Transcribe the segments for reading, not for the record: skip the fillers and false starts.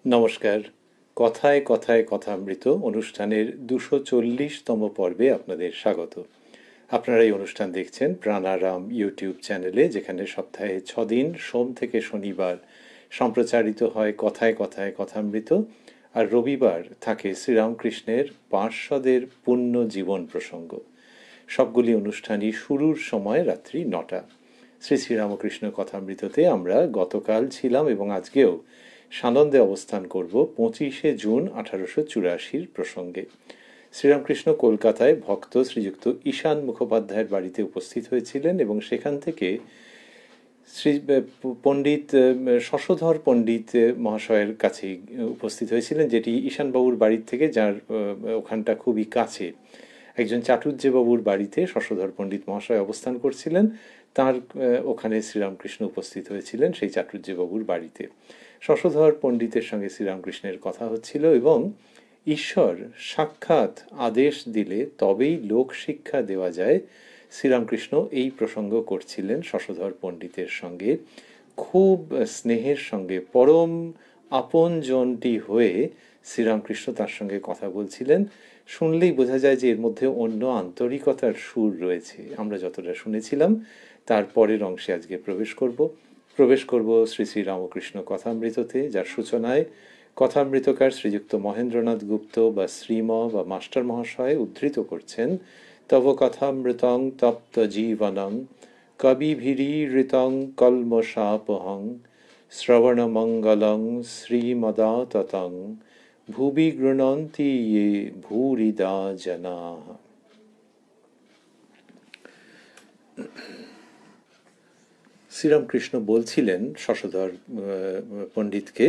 নমস্কার। কথায় কথায় কথামৃত অনুষ্ঠানের ২৪০তম পর্বে আপনাদের স্বাগত। আপনারা এই অনুষ্ঠান দেখছেন প্রাণারাম ইউটিউব চ্যানেলে, যেখানে সপ্তাহে ৬ দিন সোম থেকে শনিবার সম্প্রচারিত হয় কথায় কথায় কথামৃত, আর রবিবার থাকে শ্রীরামকৃষ্ণের পার্শ্বদের পুণ্য জীবন প্রসঙ্গ। সবগুলি অনুষ্ঠানই শুরুর সময় রাত্রি ৯টা। শ্রী শ্রীরামকৃষ্ণ কথামৃততে আমরা গতকাল ছিলাম এবং আজকেও সানন্দে অবস্থান করব ২৫শে জুন ১৮৮৪ প্রসঙ্গে। শ্রীরামকৃষ্ণ কলকাতায় ভক্ত শ্রীযুক্ত ঈশান মুখোপাধ্যায়ের বাড়িতে উপস্থিত হয়েছিলেন এবং সেখান থেকে শ্রী পণ্ডিত শশধর পণ্ডিত মহাশয়ের কাছে উপস্থিত হয়েছিলেন, যেটি ঈশানবাবুর বাড়ির থেকে, যার ওখানটা খুবই কাছে। একজন চাটুর্যেবাবুর বাড়িতে শশধর পণ্ডিত মহাশয় অবস্থান করছিলেন, তার ওখানে শ্রীরামকৃষ্ণ উপস্থিত হয়েছিলেন সেই চাটুর্যেবাবুর বাড়িতে। শশধর পণ্ডিতের সঙ্গে শ্রীরামকৃষ্ণের কথা হচ্ছিল এবং ঈশ্বর সাক্ষাৎ আদেশ দিলে তবেই লোক শিক্ষা দেওয়া যায়, শ্রীরামকৃষ্ণ এই প্রসঙ্গ করছিলেন শশধর পণ্ডিতের সঙ্গে। খুব স্নেহের সঙ্গে, পরম আপনজনটি হয়ে শ্রীরামকৃষ্ণ তার সঙ্গে কথা বলছিলেন। শুনলেই বোঝা যায় যে এর মধ্যে অন্য আন্তরিকতার সুর রয়েছে। আমরা যতটা শুনেছিলাম তার পরের অংশে আজকে প্রবেশ করব শ্রী শ্রী রামকৃষ্ণ কথামৃততে, যার সূচনায় কথামৃতকার শ্রীযুক্ত মহেন্দ্রনাথ গুপ্ত বা শ্রীম বা মাস্টার মহাশয় উদ্ধৃত করছেন, তব কথামৃতং তপ্ত জীবনং কবিভিরীরিতং কলমশাপহং শ্রবণমঙ্গলং শ্রীমদাততং ভুবি গৃণন্তি ये ভূরিদা জনাঃ। শ্রীরামকৃষ্ণ বলছিলেন শশধর পণ্ডিতকে,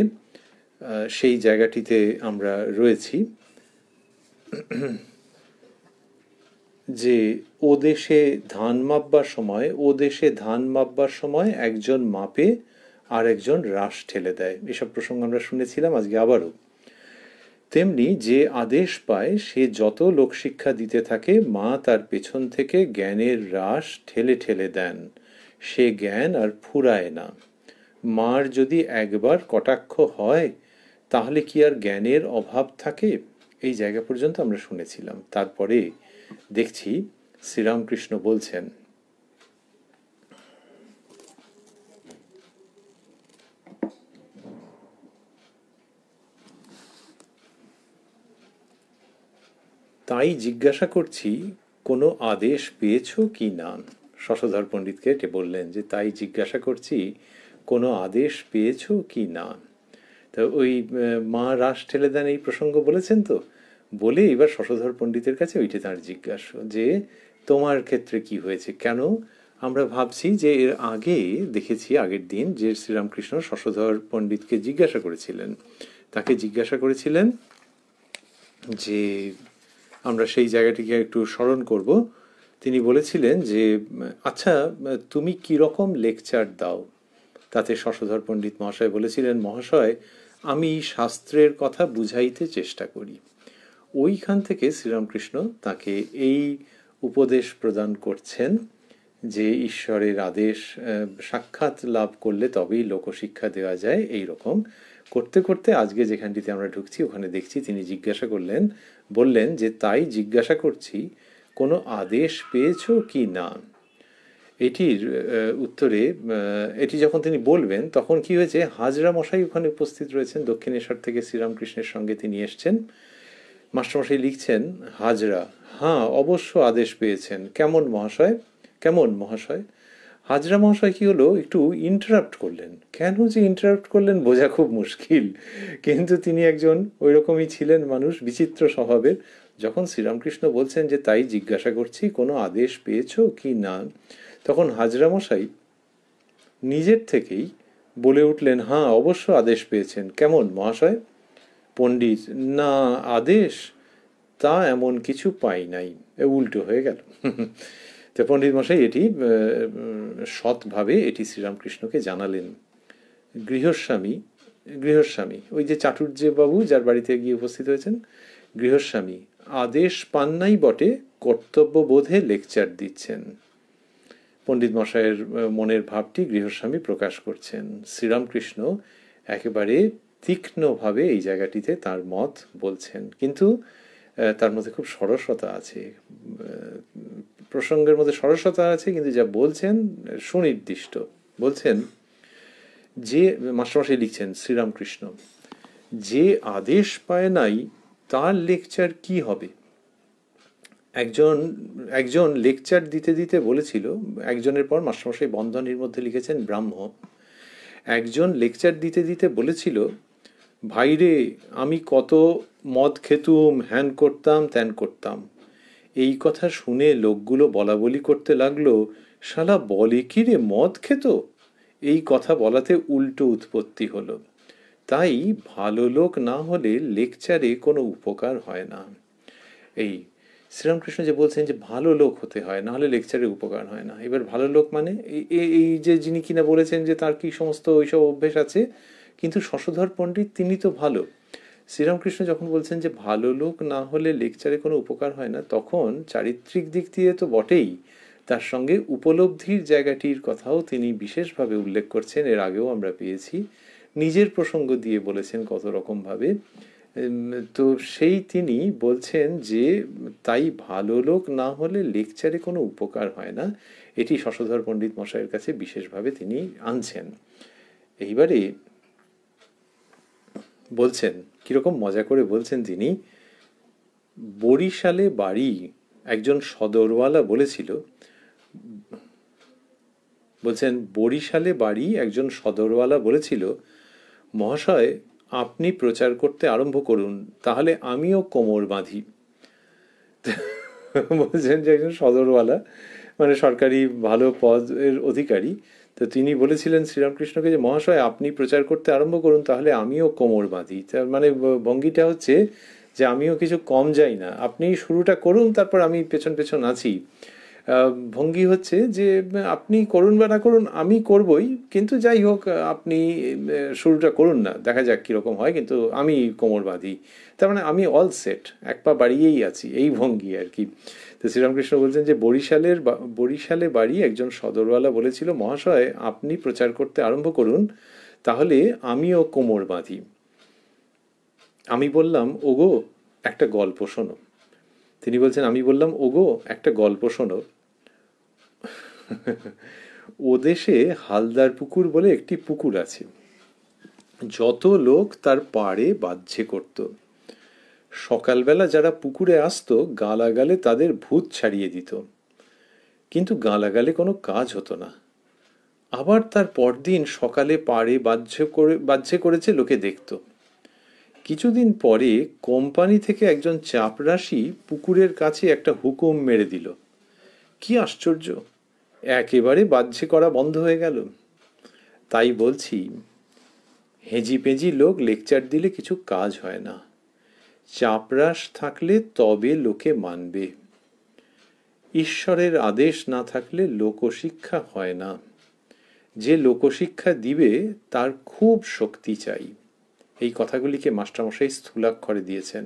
সেই জায়গাটিতে আমরা রয়েছি, যে ও দেশে ধান মাপবার সময় একজন মাপে আর একজন রাশ ঠেলে দেয়। এসব প্রসঙ্গ আমরা শুনেছিলাম, আজকে আবারও। তেমনি যে আদেশ পায় সে যত লোকশিক্ষা দিতে থাকে, মা তার পেছন থেকে জ্ঞানের রাশ ঠেলে ঠেলে দেন, সে জ্ঞান আর ফুরায় না। মার যদি একবার কটাক্ষ হয় তাহলে কি আর জ্ঞানের অভাব থাকে? এই জায়গা পর্যন্ত আমরা শুনেছিলাম। তারপরে দেখছি শ্রীরামকৃষ্ণ বলছেন, তাই জিজ্ঞাসা করছি কোনো আদেশ পেয়েছো কি না। শশধর পণ্ডিতকে এটি বললেন যে তাই জিজ্ঞাসা করছি কোনো আদেশ পেয়েছো কি না। তা ওই মা রাস ঠেলে দেন এই প্রসঙ্গ বলেছেন তো, বলে এবার শশধর পণ্ডিতের কাছে ওইটা তাঁর জিজ্ঞাসা যে তোমার ক্ষেত্রে কি হয়েছে। কেন আমরা ভাবছি যে এর আগে দেখেছি, আগের দিন, যে শ্রীরামকৃষ্ণ শশধর পণ্ডিতকে জিজ্ঞাসা করেছিলেন, তাকে জিজ্ঞাসা করেছিলেন যে, আমরা সেই জায়গাটিকে একটু স্মরণ করব। তিনি বলেছিলেন যে আচ্ছা তুমি কীরকম লেকচার দাও। তাতে শশধর পণ্ডিত মহাশয় বলেছিলেন, মহাশয় আমি শাস্ত্রের কথা বুঝাইতে চেষ্টা করি। ওইখান থেকে শ্রীরামকৃষ্ণ তাকে এই উপদেশ প্রদান করছেন যে ঈশ্বরের আদেশ সাক্ষাৎ লাভ করলে তবেই লোকশিক্ষা দেওয়া যায়। এই রকম করতে করতে আজকে যেখানটিতে আমরা ঢুকছি ওখানে দেখছি তিনি জিজ্ঞাসা বললেন যে তাই জিজ্ঞাসা করছি কোনো আদেশ পেয়েছো কি না। এটির উত্তরে এটি যখন তিনি বলবেন তখন কি হয়েছে, হাজরা মশাই ওখানে উপস্থিত রয়েছেন, দক্ষিণেশ্বর থেকে শ্রীরামকৃষ্ণের সঙ্গে তিনি এসছেন। মাস্টারমশাই লিখছেন, হাজরা, হ্যাঁ অবশ্য আদেশ পেয়েছেন। কেমন মহাশয়? হাজরা মহাশয় কি হলো, একটু ইন্টারাপ্ট করলেন। কেন যে ইন্টারাপ্ট করলেন বোঝা খুব মুশকিল, কিন্তু তিনি একজন ওই রকমই ছিলেন মানুষ, বিচিত্র স্বভাবের। যখন শ্রীরামকৃষ্ণ বলছেন যে তাই জিজ্ঞাসা করছি কোনো আদেশ পেয়েছো কি না, তখন হাজরা মশাই নিজের থেকেই বলে উঠলেন, হ্যাঁ অবশ্য আদেশ পেয়েছেন। কেমন মহাশয়? পণ্ডিত, না আদেশ তা এমন কিছু পাই নাই। উল্টো হয়ে গেল। তো পণ্ডিত মশাই এটি সৎভাবে এটি শ্রীরামকৃষ্ণকে জানালেন। গৃহস্বামী ওই যে চাটুর্যবাবু যার বাড়িতে গিয়ে উপস্থিত হয়েছেন, গৃহস্বামী আদেশ পান নাই বটে, কর্তব্যবোধে লেকচার দিচ্ছেন। পণ্ডিত মশাইয়ের মনের ভাবটি গৃহস্বামী প্রকাশ করছেন। শ্রীরামকৃষ্ণ একেবারে তীক্ষ্ণভাবে এই জায়গাটিতে তার মত বলছেন, কিন্তু তার মধ্যে খুব সরসতা আছে, প্রসঙ্গের মধ্যে সরসতা আছে, কিন্তু যা বলছেন সুনির্দিষ্ট। বলছেন যে, মাস্টারমশাই লিখছেন শ্রীরামকৃষ্ণ, যে আদেশ পায় নাই তার লেকচার কি হবে। একজন একজন লেকচার দিতে দিতে বলেছিল, একজনের পর মাস্টারমশাই বন্ধনীর মধ্যে লিখেছেন ব্রাহ্ম, একজন লেকচার দিতে দিতে বলেছিল, ভাইরে আমি কত মদ খেতুম, হ্যান করতাম ত্যান করতাম। এই কথা শুনে লোকগুলো বলা বলি করতে লাগলো, শালা বলে কি রে মদ খেত। এই কথা বলাতে উল্টো উৎপত্তি হলো। তাই ভালো লোক না হলে লেকচারে কোনো উপকার হয় না। এই শ্রীরামকৃষ্ণ যে বলছেন যে ভালো লোক হতে হয়, না হলে লেকচারে উপকার হয় না। এবার ভালো লোক মানে এই যে যিনি কিনা বলেছেন যে তার কি সমস্ত ওইসব অভ্যেস আছে, কিন্তু শশধর পণ্ডিত তিনি তো ভালো। শ্রীরামকৃষ্ণ যখন বলছেন যে ভালো লোক না হলে লেকচারে কোনো উপকার হয় না, তখন চারিত্রিক দিক দিয়ে তো বটেই, তার সঙ্গে উপলব্ধির জায়গাটির কথাও তিনি বিশেষভাবে উল্লেখ করছেন। এর আগেও আমরা পেয়েছি, নিজের প্রসঙ্গ দিয়ে বলেছেন কত রকমভাবে। তো সেই তিনি বলছেন যে তাই ভালো লোক না হলে লেকচারে কোনো উপকার হয় না, এটি শশধর পণ্ডিত মশাইয়ের কাছে বিশেষভাবে তিনি আনছেন। এইবারে বলছেন, কিরকম মজা করে বলছেন তিনি, বরিশালে বাড়ি একজন সদরওয়ালা বলেছিল, বলছেন বরিশালে বাড়ি একজন সদরওয়ালা বলেছিল, মহাশয় আপনি প্রচার করতে আরম্ভ করুন, তাহলে আমিও কোমর বাঁধি। বলছেন যে একজন সদরওয়ালা, মানে সরকারি ভালো পদের অধিকারী, তো তিনি বলেছিলেন শ্রীরামকৃষ্ণকে যে মহাশয় আপনি প্রচার করতে আরম্ভ করুন, তাহলে আমিও কোমর বাঁধি। তার মানে ভঙ্গিটা হচ্ছে যে আমিও কিছু কম যাই না, আপনি শুরুটা করুন, তারপর আমি পেছন পেছন আছি। ভঙ্গি হচ্ছে যে আপনি করুন বা না করুন আমি করবই, কিন্তু যাই হোক আপনি শুরুটা করুন না, দেখা যাক কীরকম হয়, কিন্তু আমি কোমর বাঁধি। তার মানে আমি অল সেট, এক পা বাড়িয়েই আছি, এই ভঙ্গি আর কি। তো শ্রীরামকৃষ্ণ বলছেন যে বরিশালে বাড়ি একজন সদরওয়ালা বলেছিল, মহাশয় আপনি প্রচার করতে আরম্ভ করুন, তাহলে আমিও কোমর বাঁধি। আমি বললাম, ওগো একটা গল্প শোনো। তিনি বলছেন, আমি বললাম, ওগো একটা গল্প শোনো। ও দেশে হালদার পুকুর বলে একটি পুকুর আছে, যত লোক তার পাড়ে বাহ্যে করত। সকালবেলা যারা পুকুরে আসতো গালাগালে তাদের ভূত ছাড়িয়ে দিত, কিন্তু গালাগালে কোনো কাজ হতো না। আবার তার পরদিন সকালে পাড়ে বাহ্যে করেছে লোকে দেখত। কিছুদিন পরে কোম্পানি থেকে একজন চাপরাশি পুকুরের কাছে একটা হুকুম মেরে দিল। কি আশ্চর্য, একেবারে বাহ্যে করা বন্ধ হয়ে গেল। তাই বলছি, হেজি পেঁজি লোক লেকচার দিলে কিছু কাজ হয় না, চাপরাশ থাকলে তবে লোকে মানবে। ঈশ্বরের আদেশ না থাকলে লোকশিক্ষা হয় না, যে লোকশিক্ষা দিবে তার খুব শক্তি চাই। এই কথাগুলিকে মাস্টারমশাই স্থূলাক্ষরে দিয়েছেন।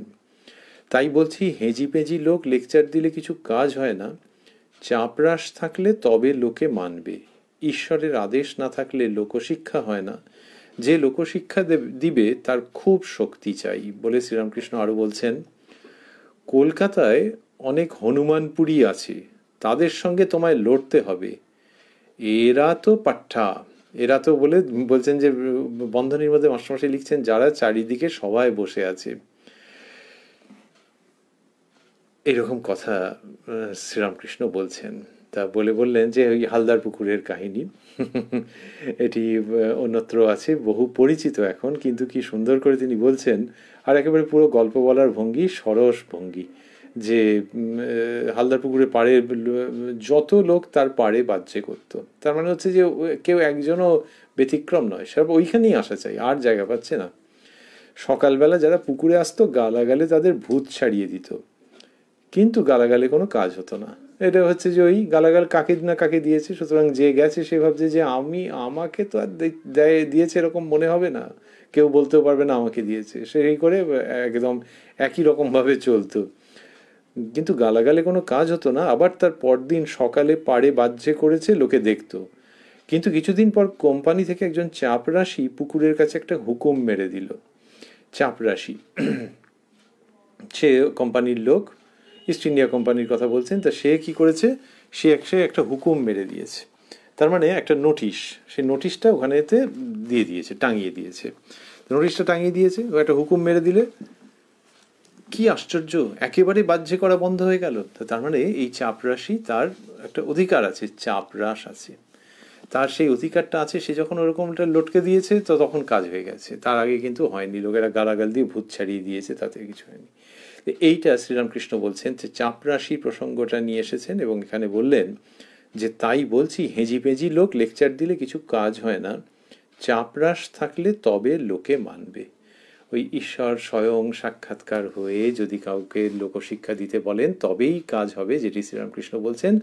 তাই বলছি, হেজি পেঁজি লোক লেকচার দিলে কিছু কাজ হয় না, চাপরাশ থাকলে তবে লোকে মানবে। ঈশ্বরের আদেশ না থাকলে লোকশিক্ষা হয় না, যে লোকশিক্ষা দিবে তার খুব শক্তি চাই। বলে শ্রীরামকৃষ্ণ আরও বলছেন, কলকাতায় অনেক হনুমানপুরী আছে, তাদের সঙ্গে তোমায় লড়তে হবে। এরা তো পাঠা, এরা তো বলছেন যে বন্ধনীর মধ্যে মাস্টারমশাই লিখছেন, যারা চারিদিকে সবাই বসে আছে। এরকম কথা শ্রীরামকৃষ্ণ বলছেন। তা বললেন যে ওই হালদার পুকুরের কাহিনী, এটি অন্যত্র আছে, বহু পরিচিত এখন, কিন্তু কি সুন্দর করে তিনি বলছেন। আর একেবারে পুরো গল্প বলার ভঙ্গি, সরস ভঙ্গি, যে হালদার পুকুরের পাড়ে যত লোক তার পাড়ে বাহ্যে করত। তার মানে হচ্ছে যে কেউ একজনও ব্যতিক্রম নয়, সব ওইখানেই আসা চাই, আর জায়গা পাচ্ছে না। সকালবেলা যারা পুকুরে আসতো গালাগালে তাদের ভূত ছাড়িয়ে দিত, কিন্তু গালাগালে কোনো কাজ হতো না। এটা হচ্ছে যে ওই গালাগাল কাকে না কাকে দিয়েছে, সুতরাং যে গেছে সে ভাবছে যে আমাকে তো আর দিয়েছে এরকম মনে হবে না, কেউ বলতেও পারবে না আমাকে দিয়েছে, সেই করে একদম একই রকমভাবে চলতো, কিন্তু গালাগালে কোনো কাজ হতো না। আবার তার পরদিন সকালে পাড়ে বাহ্যে করেছে লোকে দেখতো, কিন্তু কিছুদিন পর কোম্পানি থেকে একজন চাপরাশি পুকুরের কাছে একটা হুকুম মেরে দিল। চাপরাশি, সে কোম্পানির লোক, ইস্ট ইন্ডিয়া কোম্পানির কথা বলছেন, তা সে কি করেছে, সে একটা হুকুম মেরে দিয়েছে, তার মানে একটা নোটিশ, সেই নোটিশটা ওখানেতে দিয়ে দিয়েছে, টাঙিয়ে দিয়েছে। নোটিশটা টাঙিয়ে দিয়েছে, ও একটা হুকুম মেরে দিলে কি আশ্চর্য, একেবারে বাহ্য করা বন্ধ হয়ে গেল। তার মানে এই চাপরাশি তার একটা অধিকার আছে, চাপরাশ আছে, তার সেই অধিকারটা আছে, সে যখন ওরকমটা লটকে দিয়েছে তো তখন কাজ হয়ে গেছে, তার আগে কিন্তু হয়নি, লোকেরা গালাগাল দিয়ে ভূত ছাড়িয়ে দিয়েছে, তাতে কিছু হয়নি। এইটা শ্রীরামকৃষ্ণ বলছেন যে চাপরাশি প্রসঙ্গটা নিয়ে এসেছেন এবং এখানে বললেন যে তাই বলছি হেজি পেজি লোক লেকচার দিলে কিছু কাজ হয় না, চাপরাশ থাকলে তবে লোকে মানবে। ওই ঈশ্বর স্বয়ং সাক্ষাৎকার হয়ে যদি কাউকে লোকশিক্ষা দিতে বলেন তবেই কাজ হবে, যেটি শ্রীরামকৃষ্ণ বলছেন,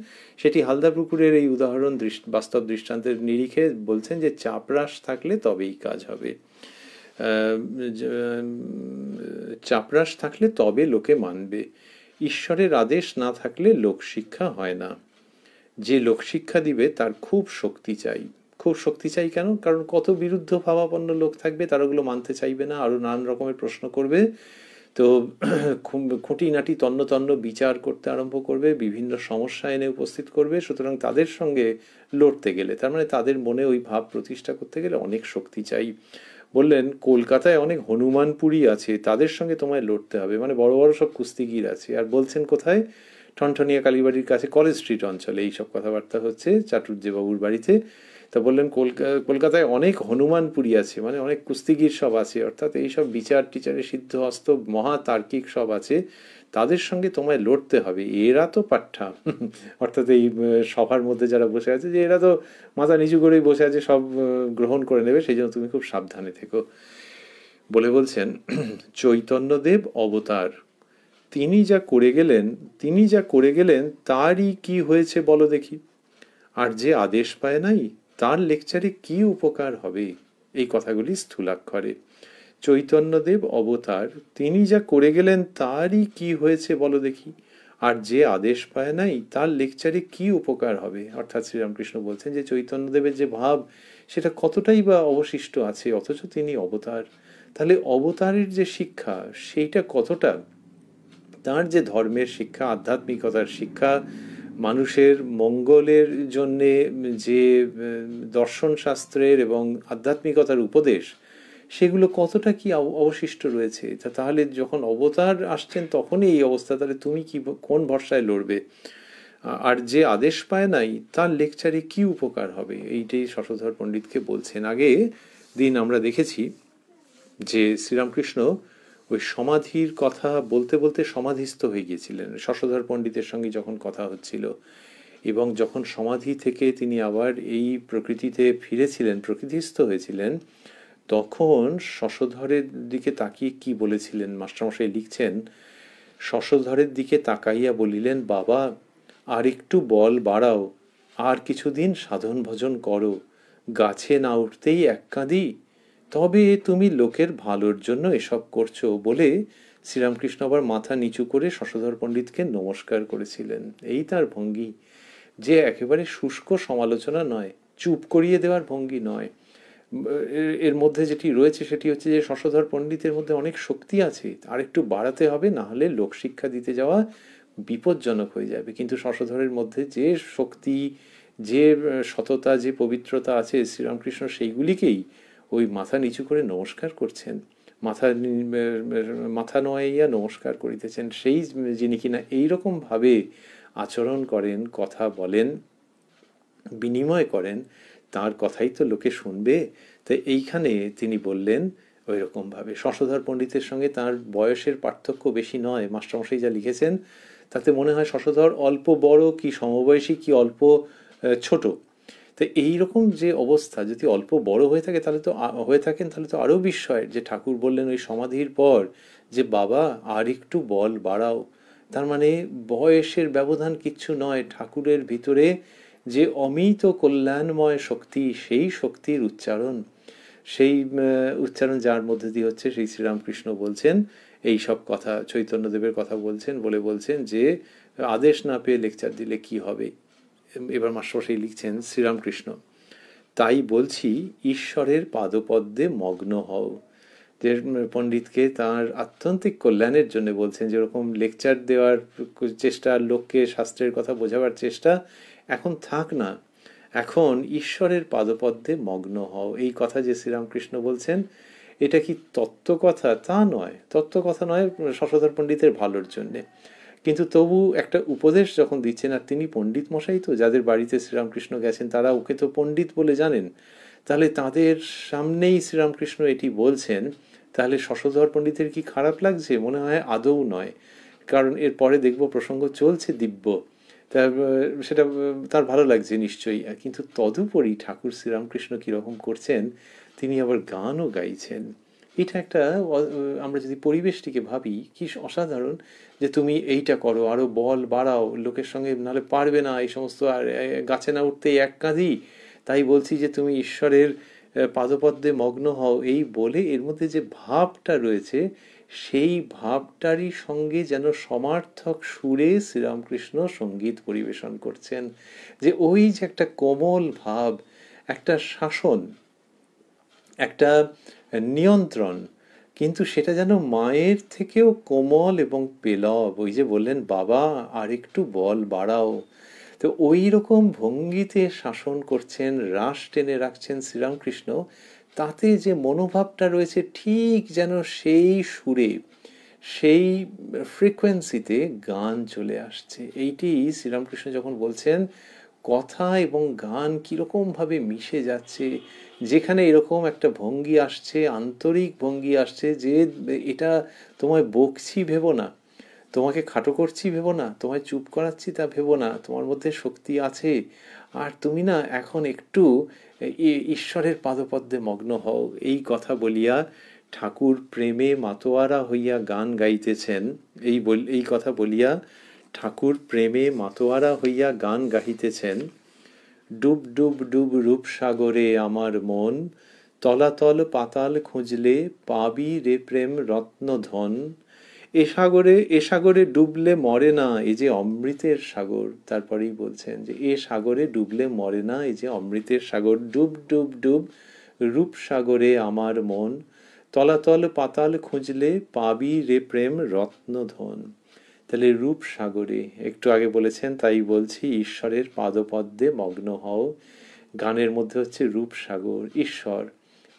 সেটি হালদা পুকুরের এই উদাহরণ বাস্তব দৃষ্টান্তের নিরিখে বলছেন যে চাপরাশ থাকলে তবেই কাজ হবে, চাপরাশ থাকলে তবে লোকে মানবে, ঈশ্বরের আদেশ না থাকলে লোকশিক্ষা হয় না। যে লোকশিক্ষা দিবে তার খুব শক্তি চাই। খুব শক্তি চাই কেন? কারণ কত বিরুদ্ধ ভাবাপন্ন লোক থাকবে, তারা ওগুলো মানতে চাইবে না, আরও নানান রকমের প্রশ্ন করবে, তো খুঁটিনাটি তন্ন তন্ন বিচার করতে আরম্ভ করবে, বিভিন্ন সমস্যা এনে উপস্থিত করবে। সুতরাং তাদের সঙ্গে লড়তে গেলে, তার মানে তাদের মনে ওই ভাব প্রতিষ্ঠা করতে গেলে অনেক শক্তি চাই। বললেন কলকাতায় অনেক হনুমানপুরী আছে, তাদের সঙ্গে তোমায় লড়তে হবে, মানে বড় বড় সব কুস্তিগির আছে। আর বলছেন কোথায়? ঠনঠনিয়া কালীবাড়ির কাছে কলেজ স্ট্রিট অঞ্চলে এইসব কথাবার্তা হচ্ছে চাটুর্যবাবুর বাড়িতে। তা বললেন কলকাতায় অনেক হনুমানপুরী আছে, মানে অনেক কুস্তিগির সব আছে, অর্থাৎ এইসব বিচার টিচারে সিদ্ধহস্ত মহাতার্কিক সব আছে, তাদের সঙ্গে তোমায় লড়তে হবে। এরা তো পাঠা, অর্থাৎ এই সভার মধ্যে যারা বসে আছে, যে এরা তো মাথা নিচু করেই বসে আছে, সব গ্রহণ করে নেবে, সেই জন্য তুমি খুব সাবধানে থেকো। বলে বলছেন চৈতন্যদেব অবতার, তিনি যা করে গেলেন তারই কি হয়েছে বলো দেখি, আর যে আদেশ পায় নাই তার লেকচারে কি উপকার হবে। এই কথাগুলি স্থূলাক্ষরে। চৈতন্যদেব অবতার, তিনি যা করে গেলেন তারই কি হয়েছে বলো দেখি, আর যে আদেশ পায় নাই তার লেকচারে কি উপকার হবে। অর্থাৎ শ্রীরামকৃষ্ণ বলছেন যে চৈতন্যদেবের যে ভাব, সেটা কতটাই বা অবশিষ্ট আছে, অথচ তিনি অবতার। তাহলে অবতারের যে শিক্ষা, সেইটা কতটা, তার যে ধর্মের শিক্ষা, আধ্যাত্মিকতার শিক্ষা, মানুষের মঙ্গলের জন্যে যে দর্শন শাস্ত্রের এবং আধ্যাত্মিকতার উপদেশ, সেগুলো কতটা কি অবশিষ্ট রয়েছে। তাহলে যখন অবতার আসছেন তখনই এই অবস্থা, তাহলে তুমি কি কোন ভরসায় লড়বে? আর যে আদেশ পায় নাই তার লেকচারে কি উপকার হবে, এইটাই শশধর পণ্ডিতকে বলছেন। আগে দিন আমরা দেখেছি যে শ্রীরামকৃষ্ণ ওই সমাধির কথা বলতে বলতে সমাধিস্থ হয়ে গিয়েছিলেন শশধর পণ্ডিতের সঙ্গে যখন কথা হচ্ছিল, এবং যখন সমাধি থেকে তিনি আবার এই প্রকৃতিতে ফিরেছিলেন, প্রকৃতিস্থ হয়েছিলেন, তখন শশধরের দিকে তাকিয়ে কি বলেছিলেন মাস্টারমশাই লিখছেন, শশধরের দিকে তাকাইয়া বলিলেন, বাবা আর একটু বল বাড়াও, আর কিছুদিন সাধন ভজন করো, গাছে না উঠতেই এক কাঁদি, তবে তুমি লোকের ভালোর জন্য এসব করছো বলে শ্রীরামকৃষ্ণ আবার মাথা নিচু করে শশধর পণ্ডিতকে নমস্কার করেছিলেন। এই তার ভঙ্গি, যে একেবারে শুষ্ক সমালোচনা নয়, চুপ করিয়ে দেওয়ার ভঙ্গি নয়। এর মধ্যে যেটি রয়েছে সেটি হচ্ছে যে শশধর পণ্ডিতের মধ্যে অনেক শক্তি আছে, আর একটু বাড়াতে হবে, না হলে লোকশিক্ষা দিতে যাওয়া বিপজ্জনক হয়ে যাবে। কিন্তু শশধরের মধ্যে যে শক্তি, যে সততা, যে পবিত্রতা আছে, শ্রীরামকৃষ্ণ সেইগুলিকেই ওই মাথা নিচু করে নমস্কার করছেন, মাথা নোয়াইয়া নমস্কার করিতেছেন। সেই যিনি কিনা এইরকমভাবে আচরণ করেন, কথা বলেন, বিনিময় করেন, তার কথাই তো লোকে শুনবে। তাই এইখানে তিনি বললেন ওই রকমভাবে। শশধর পণ্ডিতের সঙ্গে তার বয়সের পার্থক্য বেশি নয়, মাস্টারমশাই যা লিখেছেন তাতে মনে হয় শশধর অল্প বড় কি সমবয়সী কি অল্প ছোট। তো এইরকম যে অবস্থা, যদি অল্প বড় হয়ে থাকে তাহলে তো তাহলে তো আরও বিস্ময়ের, যে ঠাকুর বললেন ওই সমাধির পর যে বাবা আর একটু বল বাড়াও। তার মানে বয়সের ব্যবধান কিচ্ছু নয়, ঠাকুরের ভিতরে যে অমিত কল্যাণময় শক্তি, সেই শক্তির উচ্চারণ, সেই উচ্চারণ যার মধ্যে দিয়ে হচ্ছে, সেই শ্রীরামকৃষ্ণ বলছেন এই সব কথা, চৈতন্যদেবের কথা বলছেন, বলছেন যে আদেশ না পেয়ে লেকচার দিলে কি হবে। এবার মাস্টারমশাই লিখছেন, শ্রীরামকৃষ্ণ, তাই বলছি ঈশ্বরের পাদপদ্মে মগ্ন হও, যে পণ্ডিতকে তার আত্যন্তিক কল্যাণের জন্য বলছেন, যেরকম লেকচার দেওয়ার চেষ্টা, লোককে শাস্ত্রের কথা বোঝাবার চেষ্টা এখন থাক না, এখন ঈশ্বরের পাদপদ্মে মগ্ন হও। এই কথা যে শ্রীরামকৃষ্ণ বলছেন, এটা কি তত্ত্বকথা? তা নয়, তত্ত্বকথা নয়, শশধর পণ্ডিতের ভালোর জন্যে। কিন্তু তবু একটা উপদেশ যখন দিচ্ছেন, আর তিনি পণ্ডিত মশাই তো, যাদের বাড়িতে শ্রীরামকৃষ্ণ গেছেন তারা ওকে তো পণ্ডিত বলে জানেন, তাহলে তাদের সামনেই শ্রীরামকৃষ্ণ এটি বলছেন, তাহলে শশধর পণ্ডিতের কি খারাপ লাগছে? মনে হয় আদৌ নয়, কারণ এর পরে দেখবো প্রসঙ্গ চলছে দিব্য, তা সেটা তার ভালো লাগছে নিশ্চয়ই। কিন্তু তদুপরি ঠাকুর শ্রীরামকৃষ্ণ কীরকম করছেন, তিনি আবার গানও গাইছেন। এটা একটা আমরা যদি পরিবেশটিকে ভাবি, কি অসাধারণ, যে তুমি এইটা করো, আরো বল বাড়াও, লোকের সঙ্গে নাহলে পারবে না এই সমস্ত, আর গাছে না উঠতেই এক কাঁধি, তাই বলছি যে তুমি ঈশ্বরের পাদপদ্মে মগ্ন হও। এই বলে এর মধ্যে যে ভাবটা রয়েছে, সেই ভাবটারই সঙ্গে যেন সমার্থক সুরে শ্রীরামকৃষ্ণ সঙ্গীত পরিবেশন করছেন। যে ওই যে একটা কোমল ভাব, একটা শাসন, একটা নিয়ন্ত্রণ, কিন্তু সেটা যেন মায়ের থেকেও কোমল এবং পেলব। ওই যে বললেন, বাবা আর একটু বল বাড়াও, তো ওই রকম ভঙ্গিতে শাসন করছেন, রাস টেনে রাখছেন শ্রীরামকৃষ্ণ। তাতে যে মনোভাবটা রয়েছে, ঠিক যেন সেই সুরে, সেই ফ্রিকোয়েন্সিতে গান চলে আসছে। এইটি শ্রীরামকৃষ্ণ যখন বলছেন কথা এবং গান কীরকমভাবে মিশে যাচ্ছে, যেখানে এরকম একটা ভঙ্গি আসছে, আন্তরিক ভঙ্গি আসছে, যে এটা তোমায় বকছি ভেবো না, তোমাকে খাটো করছি ভেবো না, তোমায় চুপ করাচ্ছি তা ভেবো না, তোমার মধ্যে শক্তি আছে, আর তুমি না এখন একটু ঈশ্বরের পাদপদ্মে মগ্ন হও। এই কথা বলিয়া ঠাকুর প্রেমে মাতোয়ারা হইয়া গান গাইতেছেন। এই কথা বলিয়া ঠাকুর প্রেমে মাতোয়ারা হইয়া গান গাহিতেছেন। ডুব ডুব ডুব রূপসাগরে আমার মন, তলাতল পাতাল খুঁজলে পাবি রে প্রেম রত্নধন। এ সাগরে ডুবলে মরে না, এ যে অমৃতের সাগর। তারপরেই বলছেন যে এ সাগরে ডুবলে মরে না, এ যে অমৃতের সাগর। ডুব ডুব ডুব রূপসাগরে আমার মন, তলাতল পাতাল খুঁজলে পাবি রে প্রেম রত্নধন। তাহলে রূপসাগরে, একটু আগে বলেছেন, তাই বলছি, ঈশ্বরের পাদপদ্মে মগ্ন হও। গানের মধ্যে হচ্ছে রূপসাগর, ঈশ্বর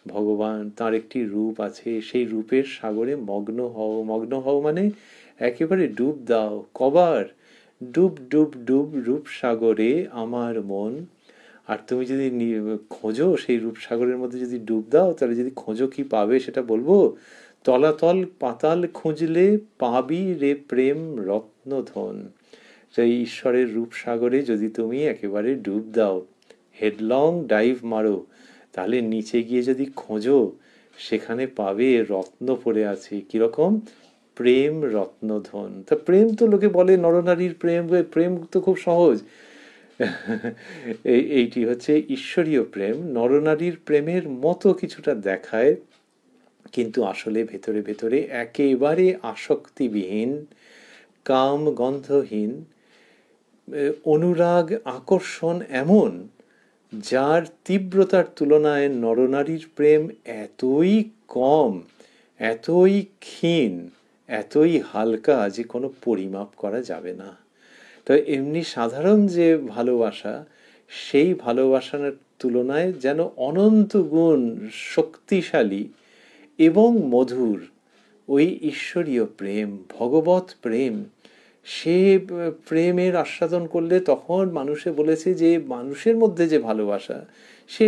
ভগবান, তার একটি রূপ আছে, সেই রূপের সাগরে মগ্ন হও। মগ্ন হও মানে একেবারে ডুব দাও। কবার? ডুব ডুব ডুব রূপসাগরে আমার মন। আর তুমি যদি খোঁজো সেই রূপসাগরের মধ্যে, যদি ডুব দাও, তাহলে যদি খোঁজো কি পাবে সেটা বলবো। তলাতল পাতাল খুঁজলে পাবি রে প্রেম রত্নধন। সেই ঈশ্বরের রূপসাগরে যদি তুমি একেবারে ডুব দাও, হেডলং ডাইভ মারো, তাহলে নিচে গিয়ে যদি খোঁজো, সেখানে পাবে রত্ন পড়ে আছে। কিরকম? প্রেম রত্নধন। তা প্রেম তো লোকে বলে নরনারীর প্রেম, প্রেম তো খুব সহজ। এইটি হচ্ছে ঈশ্বরীয় প্রেম, নরনারীর প্রেমের মতো কিছুটা দেখায়, কিন্তু আসলে ভেতরে ভেতরে একেবারে আসক্তিবিহীন, কাম গন্ধহীন, অনুরাগ আকর্ষণ এমন, যার তীব্রতার তুলনায় নরনারীর প্রেম এতই কম, এতই ক্ষীণ, এতই হালকা, যে কোনো পরিমাপ করা যাবে না। তো এমনি সাধারণ যে ভালোবাসা, সেই ভালোবাসার তুলনায় যেন অনন্ত গুণ শক্তিশালী এবং মধুর ওই ঈশ্বরীয় প্রেম, ভগবৎ প্রেম। সে প্রেমের আস্বাদন করলে তখন মানুষে বলেছে যে মানুষের মধ্যে যে ভালোবাসা, সে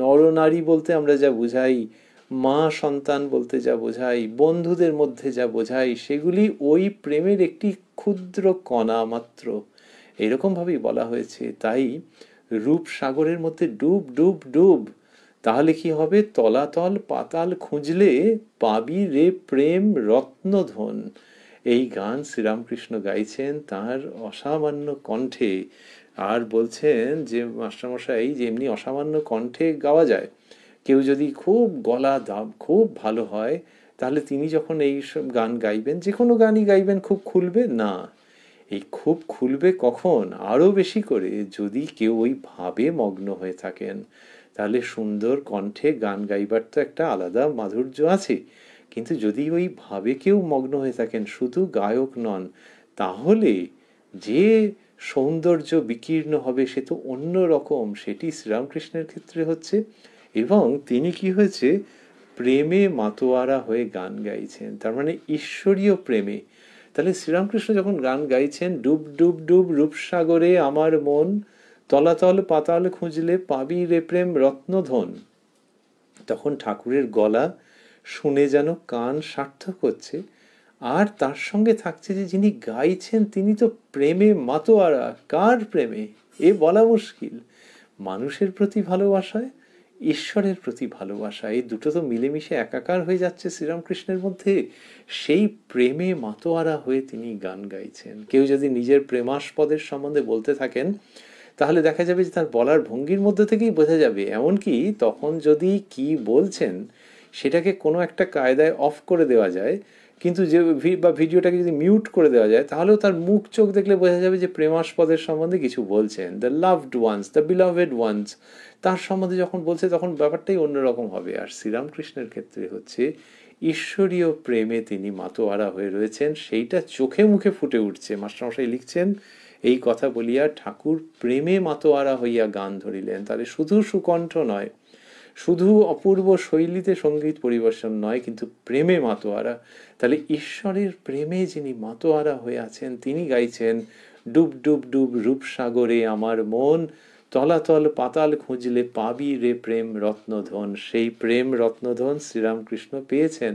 নরনারী বলতে আমরা যা বোঝাই, মা সন্তান বলতে যা বোঝাই, বন্ধুদের মধ্যে যা বোঝাই, সেগুলি ওই প্রেমের একটি ক্ষুদ্র কণা মাত্র, এরকমভাবেই বলা হয়েছে। তাই রূপসাগরের মধ্যে ডুব ডুব ডুব, তাহলে কি হবে? তলাতল পাতাল খুঁজলে পাবি রে প্রেম রত্নধন। এই গান শ্রীরামকৃষ্ণ গাইছেন তার অসামান্য কণ্ঠে। আর বলছেন যে মাস্টারমশাই, যে এমনি অসামান্য কণ্ঠে গাওয়া যায়, কেউ যদি খুব গলা দাম খুব ভালো হয়, তাহলে তিনি যখন এই সব গান গাইবেন, যে কোনো গানই গাইবেন, খুব খুলবে না। এই খুব খুলবে কখন? আরও বেশি করে যদি কেউ ওই ভাবে মগ্ন হয়ে থাকেন। তাহলে সুন্দর কণ্ঠে গান গাইবার তো একটা আলাদা মাধুর্য আছে, কিন্তু যদি ওই ভাবে কেউ মগ্ন হয়ে থাকেন, শুধু গায়ক নন, তাহলে যে সৌন্দর্য বিকীর্ণ হবে সে তো অন্য রকম। সেটি শ্রীরামকৃষ্ণের ক্ষেত্রে হচ্ছে। এবং তিনি কি হয়েছে, প্রেমে মাতোয়ারা হয়ে গান গাইছেন, তার মানে ঈশ্বরীয় প্রেমে। তাহলে শ্রীরামকৃষ্ণ যখন গান গাইছেন, ডুব ডুব ডুব রূপসাগরে আমার মন, তলাতল পাতাল খুঁজলে পাবি রে প্রেম রত্নধন, তখন ঠাকুরের গলা শুনে যেন কান সার্থক হচ্ছে। আর তার সঙ্গে থাকছে যে যিনি গাইছেন তিনি তো প্রেমে মাতোয়ারা। কার প্রেমে এ বলা মুশকিল। মানুষের প্রতি ভালোবাসায়, ঈশ্বরের প্রতি ভালোবাসা, এই দুটো তো মিলেমিশে একাকার হয়ে যাচ্ছে শ্রীরামকৃষ্ণের মধ্যে। সেই প্রেমে মাতোয়ারা হয়ে তিনি গান গাইছেন। কেউ যদি নিজের প্রেমাস্পদের সম্বন্ধে বলতে থাকেন, তাহলে দেখা যাবে যে তার বলার ভঙ্গির মধ্যে থেকেই বোঝা যাবে। এমনকি তখন যদি কি বলছেন সেটাকে কোনো একটা কায়দায় অফ করে দেওয়া যায়, কিন্তু যে বা ভিডিওটাকে যদি মিউট করে দেওয়া যায়, তাহলেও তার মুখ চোখ দেখলে বোঝা যাবে যে প্রেমাস্পদের সম্বন্ধে কিছু বলছেন। The loved ones, the beloved ones, তার সম্বন্ধে যখন বলছে তখন ব্যাপারটাই অন্যরকম হবে। আর শ্রীরামকৃষ্ণের ক্ষেত্রে হচ্ছে ঈশ্বরীয় প্রেমে তিনি মাতোয়ারা হয়ে রয়েছেন, সেইটা চোখে মুখে ফুটে উঠছে। মাস্টারমশাই লিখছেন, এই কথা বলিয়া ঠাকুর প্রেমে মাতোয়ারা হইয়া গান ধরিলেন। তাহলে শুধু সুকণ্ঠ নয়, শুধু অপূর্ব শৈলীতে সঙ্গীত পরিবেশন নয়, কিন্তু প্রেমে মাতোয়ারা। তাহলে ঈশ্বরের প্রেমে যিনি মাতোয়ারা হয়ে আছেন, তিনি গাইছেন ডুব ডুব ডুব রূপসাগরে আমার মন, তলাতল পাতাল খুঁজলে পাবি রে প্রেম রত্নধন। সেই প্রেম রত্নধন শ্রীরামকৃষ্ণ পেয়েছেন,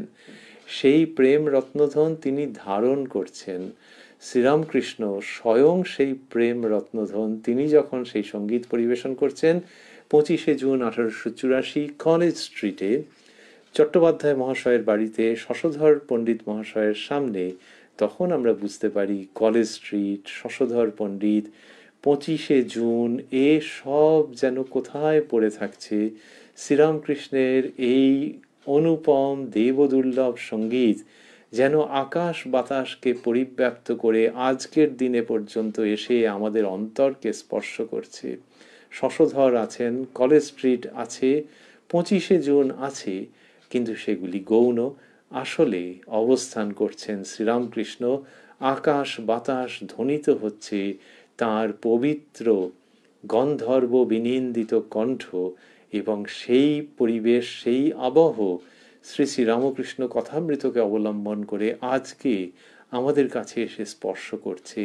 সেই প্রেম রত্নধন তিনি ধারণ করছেন। শ্রীরামকৃষ্ণ স্বয়ং সেই প্রেম রত্নধন, তিনি যখন সেই সঙ্গীত পরিবেশন করছেন 25শে জুন 1884 কলেজ স্ট্রিটে চট্টোপাধ্যায় মহাশয়ের বাড়িতে শশধর পণ্ডিত মহাশয়ের সামনে, তখন আমরা বুঝতে পারি কলেজ স্ট্রিট, শশধর পণ্ডিত, 25শে জুন, এ সব যেন কোথায় পড়ে থাকছে। শ্রীরামকৃষ্ণের এই অনুপম দেবদুর্লভ সঙ্গীত যেন আকাশ বাতাসকে পরিব্যাপ্ত করে আজকের দিনে পর্যন্ত এসে আমাদের অন্তরকে স্পর্শ করছে। শশধর আছেন, কলেজ স্ট্রিট আছে, 25শে জুন আছে, কিন্তু সেগুলি গৌণ। আসলে অবস্থান করছেন শ্রীরামকৃষ্ণ। আকাশ বাতাস ধ্বনিত হচ্ছে তাঁর পবিত্র গন্ধর্ব বিনিন্দিত কণ্ঠ, এবং সেই পরিবেশ, সেই আবহ শ্রী শ্রী রামকৃষ্ণ কথামৃতকে অবলম্বন করে আজকে আমাদের কাছে এসে স্পর্শ করছে,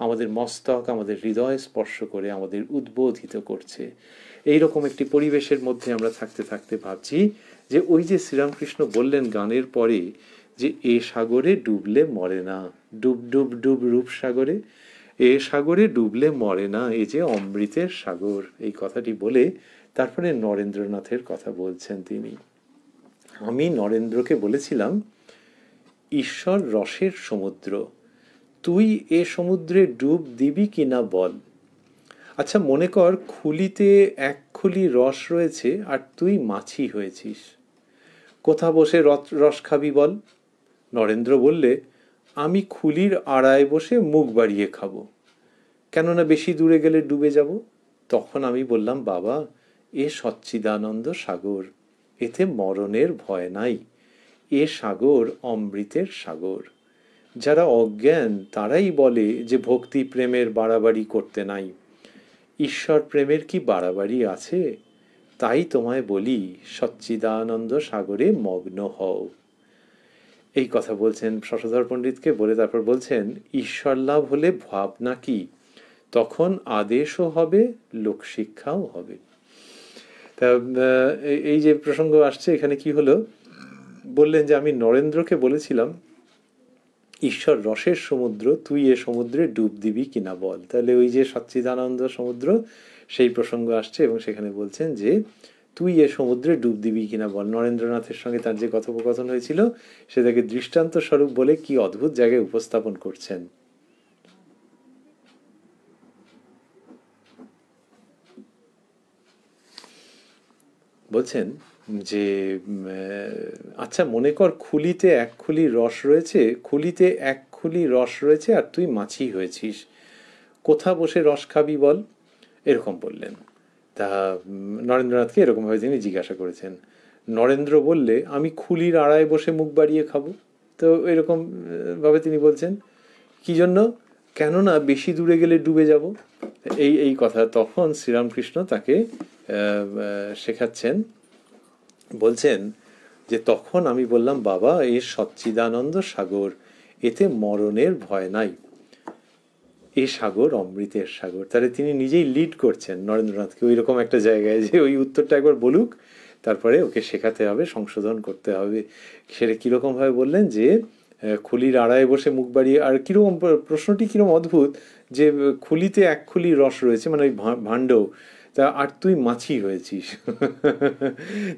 আমাদের মস্তক, আমাদের হৃদয় স্পর্শ করে আমাদের উদ্বোধিত করছে। এইরকম একটি পরিবেশের মধ্যে আমরা থাকতে থাকতে ভাবছি যে ওই যে শ্রীরামকৃষ্ণ বললেন গানের পরে যে এ সাগরে ডুবলে মরে না, ডুব ডুব ডুব রূপসাগরে, এ সাগরে ডুবলে মরে না, এই যে অমৃতের সাগর, এই কথাটি বলে তারপরে নরেন্দ্রনাথের কথা বলছেন তিনি। আমি নরেন্দ্রকে বলেছিলাম, ঈশ্বর রসের সমুদ্র, তুই এ সমুদ্রে ডুব দিবি কিনা বল। আচ্ছা মনে কর খুলিতে এক খুলি রস রয়েছে আর তুই মাছি হয়েছিস, কোথা বসে রস খাবি বল। নরেন্দ্র বললে, আমি খুলির আড়ায় বসে মুখ বাড়িয়ে খাবো, কেননা বেশি দূরে গেলে ডুবে যাব। তখন আমি বললাম, বাবা এ সচ্চিদানন্দ সাগর, এতে মরণের ভয় নাই, এ সাগর অমৃতের সাগর। যারা অজ্ঞান তারাই বলে যে ভক্তি প্রেমের বাড়াবাড়ি করতে নাই। ঈশ্বর প্রেমের কি বাড়াবাড়ি আছে? তাই তোমায় বলি সচ্চিদানন্দ সাগরে মগ্ন হও। এই কথা বলছেন শশধর পণ্ডিতকে, বলে তারপর বলছেন, ঈশ্বর লাভ হলে ভাবনা কি, তখন আদেশও হবে, লোকশিক্ষাও হবে। তা এই যে প্রসঙ্গ আসছে এখানে কি হলো, বললেন যে আমি নরেন্দ্রকে বলেছিলাম ঈশ্বর রসের সমুদ্র, তুই এ সমুদ্রে ডুব দিবি কিনা বল। তাহলে ওই যে সচ্চিদানন্দ সমুদ্র, সেই প্রসঙ্গ আসছে এবং সেখানে বলছেন যে তুই এ সমুদ্রে ডুব দিবি কিনা বল। নরেন্দ্রনাথের সঙ্গে তার যে কথোপকথন হয়েছিল সেটাকে দৃষ্টান্ত স্বরূপ বলে কি অদ্ভুত জায়গায় উপস্থাপন করছেন। বলছেন যে আচ্ছা মনে কর খুলিতে এক খুলি রস রয়েছে, খুলিতে এক খুলি রস রয়েছে আর তুই মাছি হয়েছিস, কোথা বসে রস খাবি বল। এরকম বললেন। তা নরেন্দ্রনাথকে এরকমভাবে তিনি জিজ্ঞাসা করেছেন। নরেন্দ্র বললে, আমি খুলির আড়ায় বসে মুখ বাড়িয়ে খাবো। তো এরকম ভাবে তিনি বলছেন, কি জন্য? কেননা বেশি দূরে গেলে ডুবে যাব। এই এই কথা তখন শ্রীরামকৃষ্ণ তাকে শেখাচ্ছেন, বলছেন যে তখন আমি বললাম, বাবা এ সচ্চিদানন্দ সাগর, এতে মরণের ভয় নাই, এই সাগর অমৃতের সাগর। তাহলে তিনি নিজেই লিড করছেন নরেন্দ্রনাথকে ওই রকম একটা জায়গায়, যে ওই উত্তরটা একবার বলুক, তারপরে ওকে শেখাতে হবে, সংশোধন করতে হবে। সেটা কীরকম ভাবে বললেন যে খুলির আড়ায় বসে মুখ বাড়িয়ে, আর কীরকম প্রশ্নটি কীরকম অদ্ভুত, যে খুলিতে এক খুলি রস রয়েছে, মানে ওই ভাণ্ড, তা আর তুই মাছি হয়েছিস।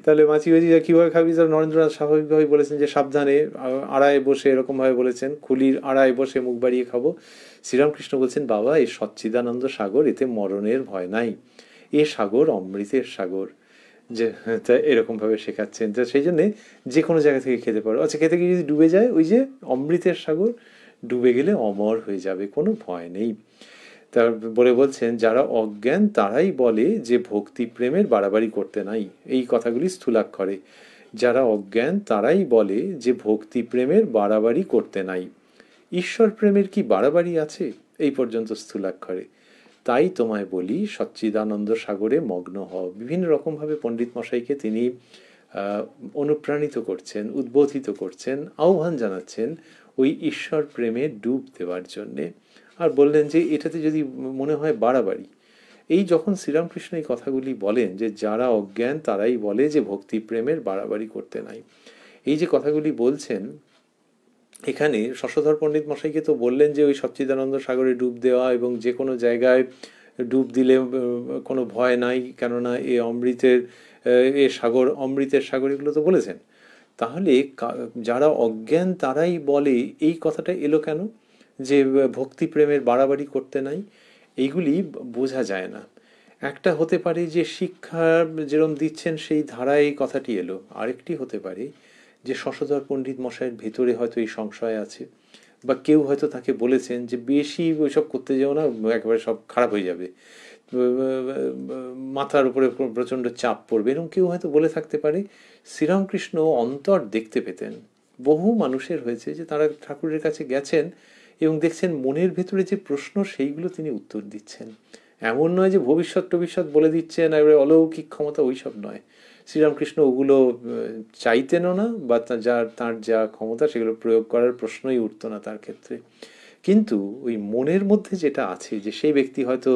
তাহলে মাছি হয়েছিস আর কীভাবে খাবি? নরেন্দ্রনাথ স্বাভাবিকভাবেই বলেছেন যে সাবধানে, আড়ায় বসে, এরকমভাবে বলেছেন খুলির আড়ায় বসে মুখ বাড়িয়ে খাবো। শ্রীরামকৃষ্ণ বলছেন, বাবা এই সচ্চিদানন্দ সাগর, এতে মরণের ভয় নাই, এ সাগর অমৃতের সাগর। যে তা এরকমভাবে শেখাচ্ছেন। তো সেই জন্যে যে কোনো জায়গা থেকে খেতে পারো। আচ্ছা, খেতে গিয়ে যদি ডুবে যায়, ওই যে অমৃতের সাগর, ডুবে গেলে অমর হয়ে যাবে, কোনো ভয় নেই। তার বলে বলছেন, যারা অজ্ঞান তারাই বলে যে ভক্তি প্রেমের বাড়াবাড়ি করতে নাই। এই কথাগুলি স্থূলাক্ষরে। যারা অজ্ঞান তারাই বলে যে ভক্তি প্রেমের বাড়াবাড়ি করতে নাই। ঈশ্বর প্রেমের কি বাড়াবাড়ি আছে? এই পর্যন্ত স্থূলাক্ষরে। তাই তোমায় বলি সচ্চিদানন্দ সাগরে মগ্ন হও। বিভিন্ন রকমভাবে পণ্ডিত মশাইকে তিনি অনুপ্রাণিত করছেন, উদ্বোধিত করছেন, আহ্বান জানাচ্ছেন ওই ঈশ্বর প্রেমে ডুব দেওয়ার জন্যে। আর বললেন যে এটাতে যদি মনে হয় বাড়াবাড়ি, এই যখন শ্রীরামকৃষ্ণ এই কথাগুলি বলেন যে যারা অজ্ঞান তারাই বলে যে ভক্তি প্রেমের বাড়াবাড়ি করতে নাই, এই যে কথাগুলি বলছেন, এখানে শশধর পণ্ডিত মশাইকে তো বললেন যে ওই সচ্চিদানন্দ সাগরে ডুব দেওয়া, এবং যে কোনো জায়গায় ডুব দিলে কোনো ভয় নাই, কেননা এ অমৃতের, এ সাগর অমৃতের সাগর, এগুলো তো বলেছেন। তাহলে যারা অজ্ঞান তারাই বলে, এই কথাটা এলো কেন যে ভক্তি প্রেমের বাড়াবাড়ি করতে নাই? এইগুলি বোঝা যায় না। একটা হতে পারে যে শিক্ষা যেরম দিচ্ছেন সেই ধারায় এই কথাটি এলো, আরেকটি হতে পারে যে শশধর পণ্ডিত মশাইয়ের ভেতরে হয়তো এই সংশয় আছে, বা কেউ হয়তো তাকে বলেছেন যে বেশি ওইসব করতে যাও না, একেবারে সব খারাপ হয়ে যাবে, মাথার উপরে প্রচণ্ড চাপ পড়বে, এরকম কেউ হয়তো বলে থাকতে পারে। শ্রীরামকৃষ্ণ অন্তর দেখতে পেতেন। বহু মানুষের হয়েছে যে তারা ঠাকুরের কাছে গেছেন এবং দেখছেন মনের ভেতরে যে প্রশ্ন, সেইগুলো তিনি উত্তর দিচ্ছেন। এমন নয় যে ভবিষ্যৎ টবিষ্যৎ বলে দিচ্ছেন, এবারে অলৌকিক ক্ষমতা, ওইসব নয়। শ্রীরামকৃষ্ণ ওগুলো চাইতেনও না, বা তার যা ক্ষমতা সেগুলো প্রয়োগ করার প্রশ্নই উঠতো না তার ক্ষেত্রে। কিন্তু ওই মনের মধ্যে যেটা আছে, যে সেই ব্যক্তি হয়তো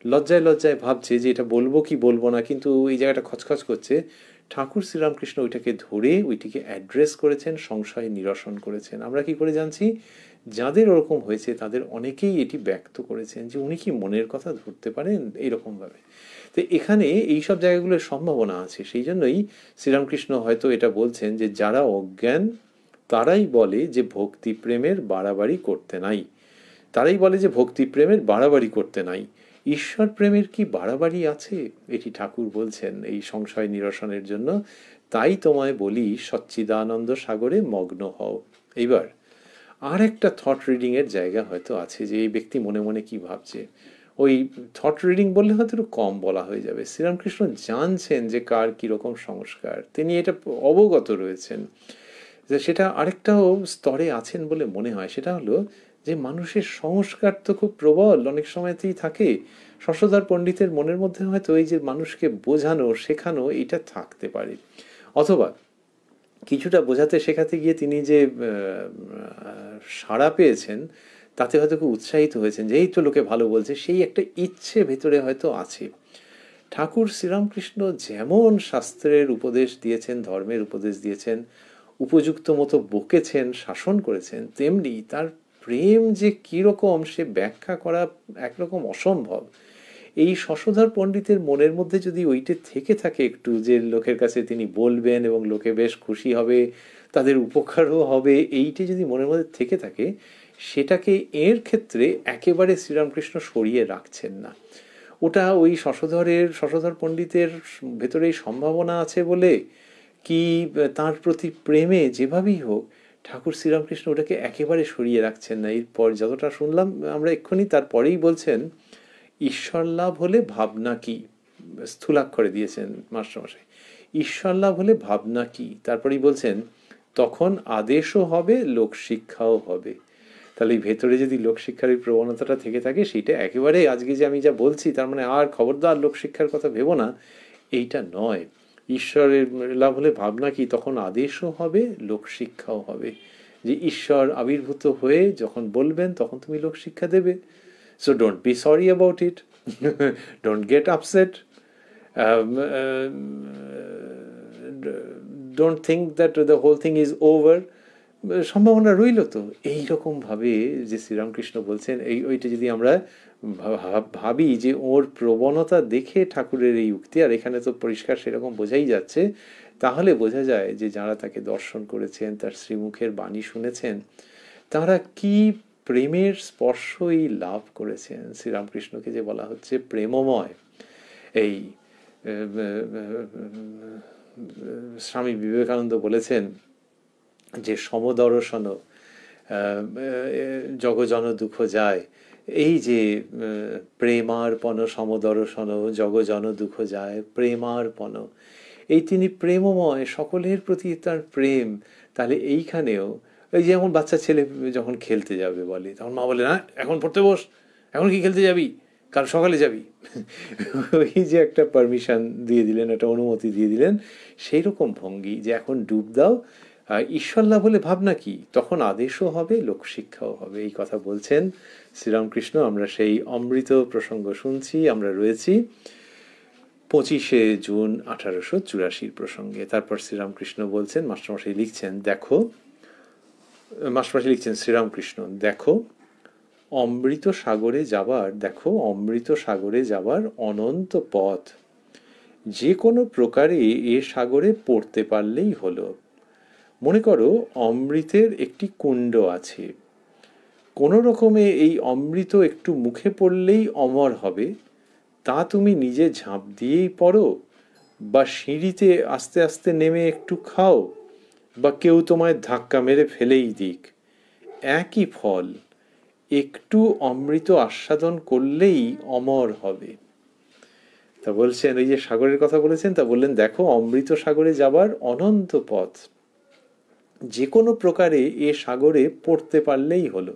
লজ্জায় লজ্জায় ভাবছে যে এটা বলবো কি বলবো না, কিন্তু এই জায়গাটা খচখচ করছে, ঠাকুর শ্রীরামকৃষ্ণ ওইটাকে ধরে ওইটিকে অ্যাড্রেস করেছেন, সংশয় নিরসন করেছেন। আমরা কি করে জানছি? যাদের ওরকম হয়েছে তাদের অনেকেই এটি ব্যক্ত করেছেন যে উনি কি মনের কথা ধরতে পারেন এইরকমভাবে। তো এখানে এইসব জায়গাগুলোর সম্ভাবনা আছে। সেই জন্যই শ্রীরামকৃষ্ণ হয়তো এটা বলছেন যে যারা অজ্ঞান তারাই বলে যে ভক্তি প্রেমের বাড়াবাড়ি করতে নাই। তারাই বলে যে ভক্তি প্রেমের বাড়াবাড়ি করতে নাই। ঈশ্বর প্রেমের কি বাড়াবাড়ি আছে? এটি ঠাকুর বলছেন এই সংশয় নিরসনের জন্য। তাই তোমায় বলি সচ্চিদানন্দ সাগরে মগ্ন হও। এইবার আর একটা থট রিডিং এর জায়গা হয়তো আছে, যে এই ব্যক্তি মনে মনে কি ভাবছে। ওই থট রিডিং বললে হয়তো একটু কম বলা হয়ে যাবে। শ্রীরামকৃষ্ণ জানছেন যে কার কীরকম সংস্কার, তিনি এটা অবগত রয়েছেন। যে সেটা আরেকটাও স্তরে আছেন বলে মনে হয়, সেটা হলো যে মানুষের সংস্কার তো খুব প্রবল, অনেক সময়তেই থাকে। শশধর পণ্ডিতের মনের মধ্যে হয়তো এই যে মানুষকে বোঝানো শেখানো, এটা থাকতে পারে। অথবা কিছুটা বোঝাতে শেখাতে গিয়ে তিনি যে সাড়া পেয়েছেন, তাতে হয়তো খুব উৎসাহিত হয়েছেন যে এই তো লোকে ভালো বলছে, সেই একটা ইচ্ছে ভেতরে হয়তো আছে। ঠাকুর শ্রীরামকৃষ্ণ যেমন শাস্ত্রের উপদেশ দিয়েছেন, ধর্মের উপদেশ দিয়েছেন, উপযুক্ত মতো বকেছেন, শাসন করেছেন, তেমনি তার প্রেম যে কীরকম সে ব্যাখ্যা করা একরকম অসম্ভব। এই শশধর পণ্ডিতের মনের মধ্যে যদি ওইটা থেকে থাকে একটু, যে লোকের কাছে তিনি বলবেন এবং লোকে বেশ খুশি হবে, তাদের উপকারও হবে, এইটি যদি মনের মধ্যে থেকে থাকে, সেটাকে এর ক্ষেত্রে একেবারে শ্রীরামকৃষ্ণ সরিয়ে রাখছেন না। ওটা ওই শশধর পণ্ডিতের ভেতরেই সম্ভাবনা আছে বলে, কি তার প্রতি প্রেমে যেভাবেই হোক, ঠাকুর শ্রীরামকৃষ্ণ ওটাকে একেবারে সরিয়ে রাখছেন না। এরপর যতটা শুনলাম আমরা এক্ষুনি, তারপরেই বলছেন ঈশ্বর লাভ হলে ভাবনা কি, স্থূলাক্ষরে দিয়েছেন মাস্টারমশাই। ঈশ্বর লাভ হলে ভাবনা কি, তারপরেই বলছেন তখন আদেশও হবে, লোকশিক্ষাও হবে। তাহলে এই ভেতরে যদি লোকশিক্ষার এই প্রবণতাটা থেকে থাকে, সেটা একেবারে আজকে যে আমি যা বলছি তার মানে আর খবরদার লোকশিক্ষার কথা ভেবো না, এইটা নয়। ঈশ্বরের লাভ হলে ভাবনা কি, তখন আদেশও হবে, লোকশিক্ষাও হবে। যে ঈশ্বর আবির্ভূত হয়ে যখন বলবেন তখন তুমি লোকশিক্ষা দেবে। So don't be sorry about it, don't get upset, don't think that the whole thing is over. সম্ভাবনা রইল তো। এইরকমভাবে যে শ্রীরামকৃষ্ণ বলছেন, ওইটা যদি আমরা ভাবি যে ওর প্রবণতা দেখে ঠাকুরের এই উক্তি, আর এখানে তো পরিষ্কার সেরকম বোঝাই যাচ্ছে, তাহলে বোঝা যায় যে যারা তাকে দর্শন করেছেন, তার শ্রীমুখের বাণী শুনেছেন, তারা কি প্রেমের স্পর্শই লাভ করেছেন। শ্রীরামকৃষ্ণকে যে বলা হচ্ছে প্রেমময়, এই স্বামী বিবেকানন্দ বলেছেন যে সমদর্শন জগজন দুঃখ যায়, এই যে প্রেমার্পণ সমদর্শন জগজন দুঃখ যায় প্রেমার্পণ, এই তিনি প্রেমময়, সকলের প্রতি তার প্রেম। তাহলে এইখানেও ওই যেমন বাচ্চা ছেলে যখন খেলতে যাবে বলে, তখন মা বলে না এখন পড়তে বস, এখন কি খেলতে যাবি, কাল সকালে যাবি। ওই যে একটা পারমিশন দিয়ে দিলেন, একটা অনুমতি দিয়ে দিলেন, সেই রকম ভঙ্গি যে এখন ডুব দাও, ঈশ্বর লাভ হলে ভাবনা কি, তখন আদেশও হবে, লোকশিক্ষাও হবে। এই কথা বলছেন শ্রীরামকৃষ্ণ। আমরা সেই অমৃত প্রসঙ্গ শুনছি। আমরা রয়েছি 25শে জুন 1884 প্রসঙ্গে। তারপর শ্রীরামকৃষ্ণ বলছেন, মাস্টারমশাই লিখছেন, দেখো, মাস্টারমশাই লিখছেন শ্রীরামকৃষ্ণ, দেখো অমৃত সাগরে যাবার, দেখো অমৃত সাগরে যাবার অনন্ত পথ, যে কোনো প্রকারে এ সাগরে পড়তে পারলেই হলো। মনে করো অমৃতের একটি কুণ্ড আছে, কোনো রকমে এই অমৃত একটু মুখে পড়লেই অমর হবে, তা তুমি নিজে ঝাঁপ দিয়েই পড়ো, বা সিঁড়িতে আস্তে আস্তে নেমে একটু খাও, বা কেউ তোমায় ধাক্কা মেরে ফেলেই দিক, একই ফল, একটু অমৃত আস্বাদন করলেই অমর হবে। তা বলছেন, ওই যে সাগরের কথা বলেছেন, তা বললেন দেখো অমৃত সাগরে যাবার অনন্ত পথ, যে কোনো প্রকারে এ সাগরে পড়তে পারলেই হলো।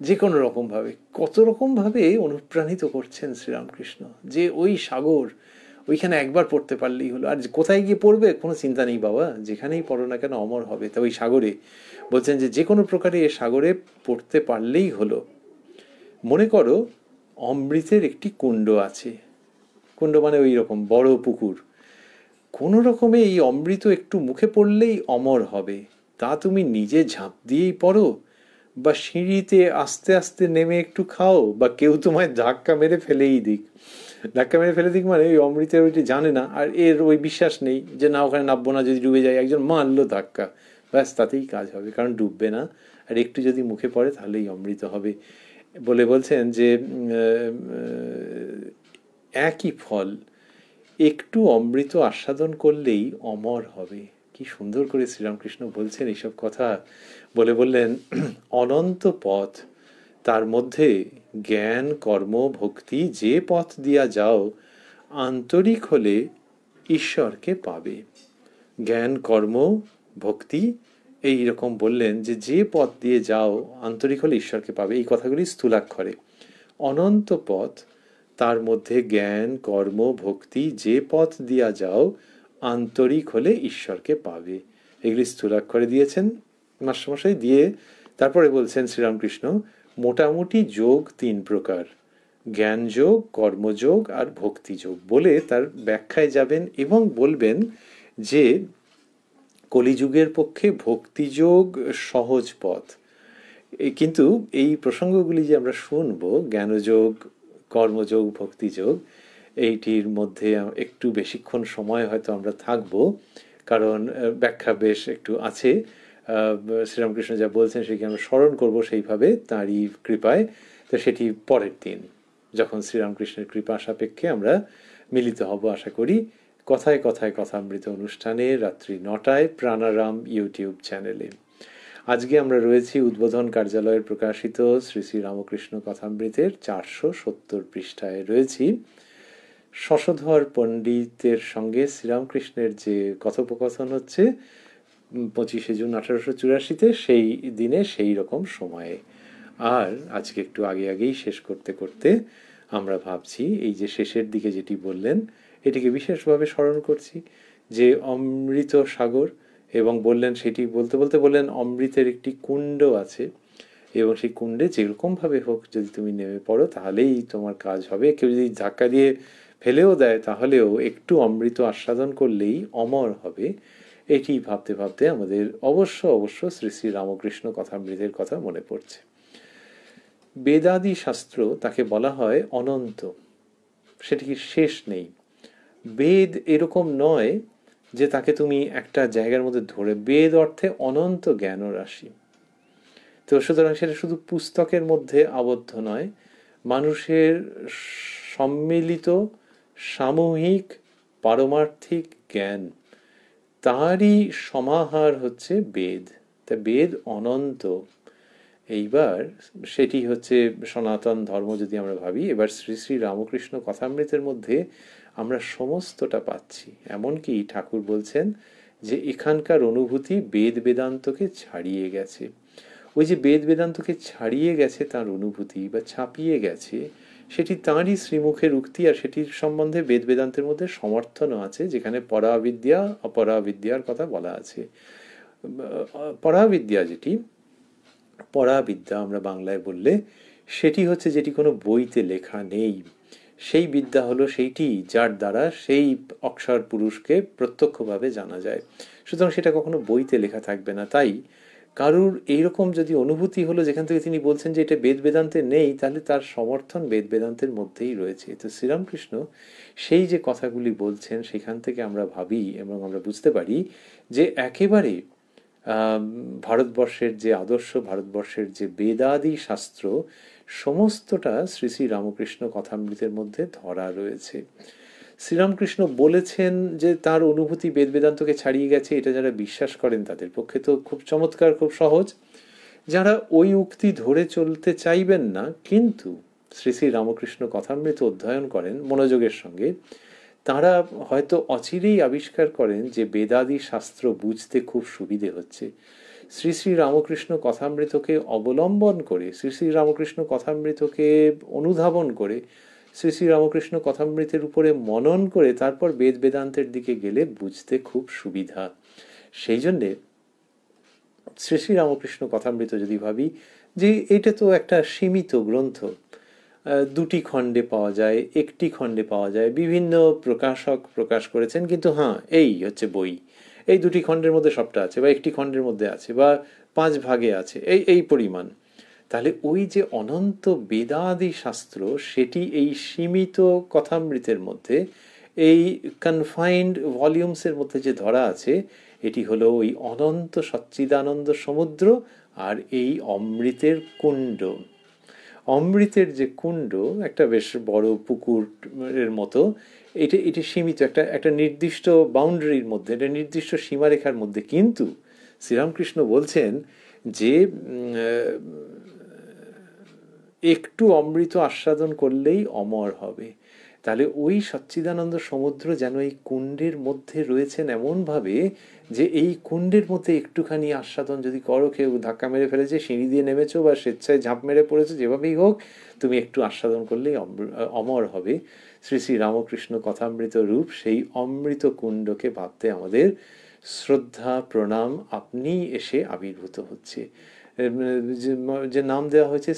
যে কোনো রকমভাবে, কত রকমভাবে অনুপ্রাণিত করছেন শ্রীরামকৃষ্ণ, যে ওই সাগর, ওইখানে একবার পড়তে পারলেই হলো। আর কোথায় গিয়ে পড়বে কোনো চিন্তা নেই বাবা, যেখানেই পড়ো না কেন অমর হবে। তা ওই সাগরে বলছেন যে কোনো প্রকারে এ সাগরে পড়তে পারলেই হলো। মনে করো অমৃতের একটি কুণ্ড আছে, কুণ্ড মানে ওই রকম বড় পুকুর, কোনো রকমে এই অমৃত একটু মুখে পড়লেই অমর হবে, তা তুমি নিজে ঝাঁপ দিয়েই পড়ো, বা সিঁড়িতে আস্তে আস্তে নেমে একটু খাও, বা কেউ তোমায় ধাক্কা মেরে ফেলেই দিক। ধাক্কা মেরে ফেলে দিক মানে ওই অমৃতের ওইটি জানে না, আর এর ওই বিশ্বাস নেই যে না ওখানে নামবো না, যদি ডুবে যায়, একজন মারলো ধাক্কা, ব্যাস তাতেই কাজ হবে, কারণ ডুববে না, আর একটু যদি মুখে পড়ে তাহলেই অমৃত হবে। বলে বলছেন যে একই ফল, একটু অমৃত আস্বাদন করলেই অমর হবে। কি সুন্দর করে শ্রীরামকৃষ্ণ বলছেন এইসব কথা। বললেন অনন্ত পথ, তার মধ্যে জ্ঞান কর্ম ভক্তি যে পথ দিয়া যাও, আন্তরিক হলে ঈশ্বরকে পাবে। জ্ঞান কর্ম ভক্তি, এই রকম বললেন যে পথ দিয়ে যাও আন্তরিক হলে ঈশ্বরকে পাবে। এই কথাগুলি স্থূলাক্ষরে। অনন্ত পথ, তার মধ্যে জ্ঞান কর্ম ভক্তি যে পথ দিয়া যাও আন্তরিক হলে ঈশ্বরকে পাবে। এগুলি স্থূলাক্ষরে দিয়েছেন মাস্টারমশাই। দিয়ে তারপরে বলছেন শ্রীরামকৃষ্ণ, মোটামুটি যোগ 3 প্রকার, জ্ঞান যোগ, কর্মযোগ আর ভক্তিযোগ, বলে তার ব্যাখ্যায় যাবেন এবং বলবেন যে কলিযুগের পক্ষে ভক্তিযোগ সহজ পথ। কিন্তু এই প্রসঙ্গগুলি যে আমরা শুনবো, জ্ঞানযোগ, কর্মযোগ, ভক্তিযোগ, এইটির মধ্যে একটু বেশিক্ষণ সময় হয়তো আমরা থাকবো, কারণ ব্যাখ্যা বেশ একটু আছে। শ্রীরামকৃষ্ণ যা বলছেন সেটি আমরা স্মরণ করবো সেইভাবে তাঁরই কৃপায়। তো সেটি পরের দিন, যখন শ্রীরামকৃষ্ণের কৃপা সাপেক্ষে আমরা মিলিত হব আশা করি, কথায় কথায় কথামৃত অনুষ্ঠানে রাত্রি 9টায় প্রাণারাম ইউটিউব চ্যানেলে। আজকে আমরা রয়েছি উদ্বোধন কার্যালয়ের প্রকাশিত শ্রী শ্রী রামকৃষ্ণ কথামৃতের 470 পৃষ্ঠায় রয়েছি। শশধর পণ্ডিতের সঙ্গে শ্রীরামকৃষ্ণের যে কথোপকথন হচ্ছে 25 জুন 1884-তে, সেই দিনে সেই রকম সময়ে। আর আজকে একটু আগে আগেই শেষ করতে করতে আমরা ভাবছি এই যে শেষের দিকে যেটি বললেন এটিকে বিশেষভাবে স্মরণ করছি, যে অমৃত সাগর, এবং বললেন সেটি বলতে বলতে বললেন অমৃতের একটি কুণ্ড আছে, এবং সেই কুণ্ডে যেরকমভাবে হোক যদি তুমি নেমে পড়ো তাহলেই তোমার কাজ হবে। কেউ যদি ধাক্কা দিয়ে ফেলেও দেয় তাহলেও একটু অমৃত আস্বাদন করলেই অমর হবে। এটি ভাবতে ভাবতে আমাদের অবশ্য অবশ্য শ্রী শ্রী রামকৃষ্ণ কথামৃতের কথা মনে পড়ছে। বেদাদি শাস্ত্র তাকে বলা হয় অনন্ত, সেটি কি শেষ নেই। বেদ এরকম নয় যে তাকে তুমি একটা জায়গার মধ্যে ধরে, বেদ অর্থে অনন্ত জ্ঞান রাশি। তো সুতরাং সেটা শুধু পুস্তকের মধ্যে আবদ্ধ নয়, মানুষের সম্মিলিত সামূহিক পারমার্থিক জ্ঞান, তারই সমাহার হচ্ছে বেদ। তা বেদ অনন্ত। এইবার সেটি হচ্ছে সনাতন ধর্ম যদি আমরা ভাবি। এবার শ্রী শ্রী রামকৃষ্ণ কথামৃতের মধ্যে আমরা সমস্তটা পাচ্ছি। এমনকি ঠাকুর বলছেন যে এখানকার অনুভূতি বেদ বেদান্তকে ছাড়িয়ে গেছে। ওই যে বেদ বেদান্তকে ছাড়িয়ে গেছে তার অনুভূতি বা ছাপিয়ে গেছে, সেটি তাঁরই শ্রীমুখের উক্তি, আর সেটির সম্বন্ধে বেদ বেদান্তের মধ্যে সমর্থনও আছে, যেখানে পরাবিদ্যা অপরাবিদ্যার কথা বলা আছে। পরাবিদ্যা যেটি, পরাবিদ্যা আমরা বাংলায় বললে সেটি হচ্ছে যেটি কোনো বইতে লেখা নেই। সেই বিদ্যা হলো সেইটি যার দ্বারা সেই অক্ষর পুরুষকে প্রত্যক্ষভাবে জানা যায়। সুতরাং সেটা কখনো বইতে লেখা থাকবে না। তাই কারুর এইরকম যদি অনুভূতি হলো যেখান থেকে তিনি বলছেন যে এটা বেদ বেদান্তে নেই, তাহলে তার সমর্থন বেদ বেদান্তের মধ্যেই রয়েছে। তো শ্রীরামকৃষ্ণ সেই যে কথাগুলি বলছেন সেখান থেকে আমরা ভাবি এবং আমরা বুঝতে পারি যে একেবারে ভারতবর্ষের যে আদর্শ, ভারতবর্ষের যে বেদাদি শাস্ত্র, সমস্তটা শ্রী শ্রী রামকৃষ্ণ কথামৃতের মধ্যে ধরা রয়েছে। শ্রীরামকৃষ্ণ বলেছেন যে তার অনুভূতি বেদ বেদান্তকে ছাড়িয়ে গেছে, এটা যারা বিশ্বাস করেন তাদের পক্ষে তো খুব চমৎকার, খুব সহজ। যারা ওই উক্তি ধরে চলতে চাইবেন না কিন্তু শ্রী শ্রী রামকৃষ্ণ কথামৃত অধ্যয়ন করেন মনোযোগের সঙ্গে, তারা হয়তো অচিরেই আবিষ্কার করেন যে বেদাদি শাস্ত্র বুঝতে খুব সুবিধে হচ্ছে। শ্রী শ্রী রামকৃষ্ণ কথামৃতকে অবলম্বন করে, শ্রী শ্রী রামকৃষ্ণ কথামৃতকে অনুধাবন করে, শ্রী শ্রী রামকৃষ্ণ কথামৃতের উপরে মনন করে তারপর বেদ বেদান্তের দিকে গেলে বুঝতে খুব সুবিধা। সেই জন্যে শ্রী শ্রী রামকৃষ্ণ কথামৃত যদি ভাবি যে এটা তো একটা সীমিত গ্রন্থ, দুটি খণ্ডে পাওয়া যায়, একটি খণ্ডে পাওয়া যায়, বিভিন্ন প্রকাশক প্রকাশ করেছেন, কিন্তু হ্যাঁ এই হচ্ছে বই, এই দুটি খণ্ডের মধ্যে সবটা আছে, বা একটি খণ্ডের মধ্যে আছে, বা 5 ভাগে আছে, এই এই পরিমাণ। তাহলে ওই যে অনন্ত বেদাদি শাস্ত্র সেটি এই সীমিত কথামৃতের মধ্যে, এই কনফাইন্ড ভলিউমসের মধ্যে যে ধরা আছে, এটি হলো ওই অনন্ত সচ্চিদানন্দ সমুদ্র আর এই অমৃতের কুণ্ড। অমৃতের যে কুণ্ড একটা বেশ বড় পুকুরের মতো, এটি সীমিত একটা একটা নির্দিষ্ট বাউন্ডারির মধ্যে, একটা নির্দিষ্ট সীমারেখার মধ্যে। কিন্তু শ্রীরামকৃষ্ণ বলছেন যে একটু অমৃত আস্বাদন করলেই অমর হবে। তাহলে ওই সচ্চিদানন্দ সমুদ্র যেন এই কুণ্ডের মধ্যে রয়েছেন এমনভাবে যে এই কুণ্ডের মধ্যে একটুখানি আস্বাদন যদি করো, কেউ ধাক্কা মেরে ফেলেছে, সিঁড়ি দিয়ে নেমেছো বা স্বেচ্ছায় ঝাঁপ মেরে পড়েছো, যেভাবেই হোক তুমি একটু আস্বাদন করলেই অমর হবে। শ্রী শ্রী রামকৃষ্ণ কথামৃত রূপ সেই অমৃত কুণ্ডকে ভাবতে আমাদের শ্রদ্ধা প্রণাম আপনি এসে আবির্ভূত হচ্ছে। যে নাম দেওয়া হয়েছে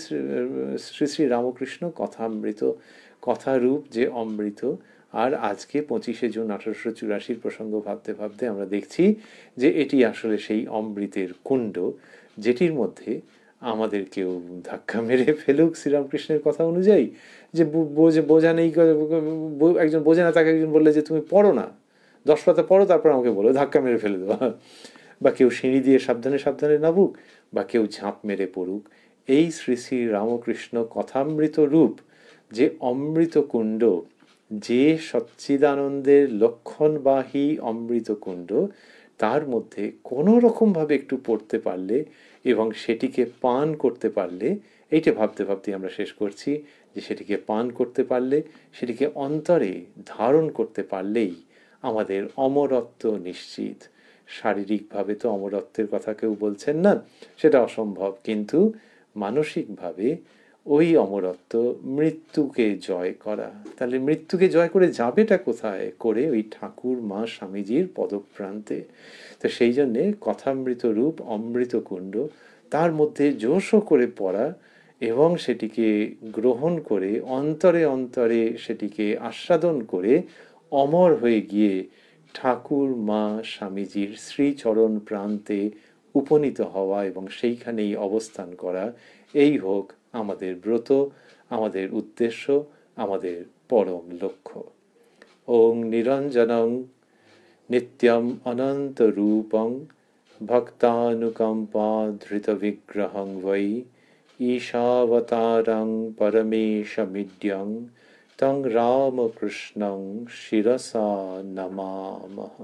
শ্রী শ্রী রামকৃষ্ণ কথামৃত, কথারূপ যে অমৃত। আর আজকে 25 জুন 1884 প্রসঙ্গ ভাবতে ভাবতে আমরা দেখছি যে এটি আসলে সেই অমৃতের কুণ্ড, যেটির মধ্যে আমাদের কেউ ধাক্কা মেরে ফেলুক শ্রীরামকৃষ্ণের কথা অনুযায়ী, যে বোঝা নেই, একজন বোঝে না, তাকে একজন বললে যে তুমি পড়ো না, 10 পাতা পড়ো তারপর আমাকে বলো, ধাক্কা মেরে ফেলে দেওয়া। বা কেউ সিঁড়ি দিয়ে সাবধানে সাবধানে নামুক, বা কেউ ঝাঁপ মেরে পড়ুক। এই শ্রী শ্রী রামকৃষ্ণ কথামৃত রূপ যে অমৃত কুণ্ড, যে সচ্চিদানন্দের লক্ষণবাহী অমৃত কুণ্ড, তার মধ্যে কোনো রকমভাবে একটু পড়তে পারলে এবং সেটিকে পান করতে পারলে এইটা ভাবতে ভাবতে আমরা শেষ করছি যে সেটিকে পান করতে পারলে, সেটিকে অন্তরে ধারণ করতে পারলেই আমাদের অমরত্ব নিশ্চিত। শারীরিকভাবে তো অমরত্বের কথা কেউ বলছেন না, সেটা অসম্ভব, কিন্তু মানসিকভাবে ওই অমরত্ব মৃত্যুকে জয় করা। তাহলে মৃত্যুকে জয় করে যাবেটা কোথায়? করে ওই ঠাকুর মা স্বামীজির পদপ্রান্তে। তো সেই জন্যে কথামৃত রূপ অমৃতকুণ্ড, তার মধ্যে জোশো করে পড়া এবং সেটিকে গ্রহণ করে অন্তরে অন্তরে সেটিকে আস্বাদন করে অমর হয়ে গিয়ে ঠাকুর মা স্বামীজির শ্রীচরণ প্রান্তে উপনীত হওয়া এবং সেইখানেই অবস্থান করা, এই হোক আমাদের ব্রত, আমাদের উদ্দেশ্য, আমাদের পরম লক্ষ্য। ওং নিরঞ্জনং নিত্যম অনন্ত রূপং ভক্তানুকম্পাধৃতবিগ্রহং বৈ ঈশাবতারং পরমেশমিড্যং তং রামকৃষ্ণং শিরসা নমামঃ।